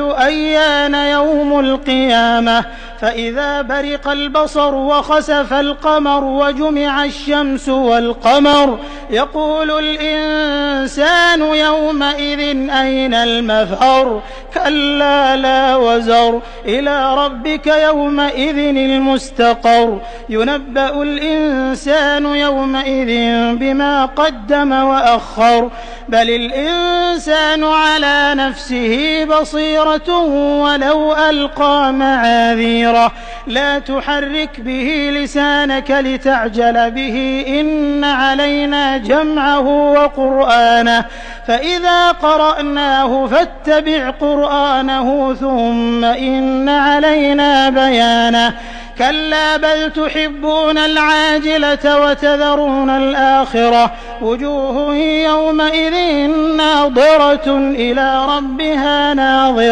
أيان يوم القيامة فإذا برق البصر وخسف القمر وجمع الشمس والقمر يقول الإنسان يومئذ أين المفر كلا لا وزر إلى ربك يومئذ المستقر ينبأ الإنسان يومئذ بما قدم وأخر بل الإنسان على نفسه بصيرة ولو ألقى معاذيره لا تحرك به لسانك لتعجل به إن علينا جمعه وقرآنه فإذا قرأناه فاتبع قرآنه ثم إن علينا بيانه كلا بل تحبون العاجلة وتذرون الآخرة وجوه يومئذ ناظرة إلى ربها ناظرة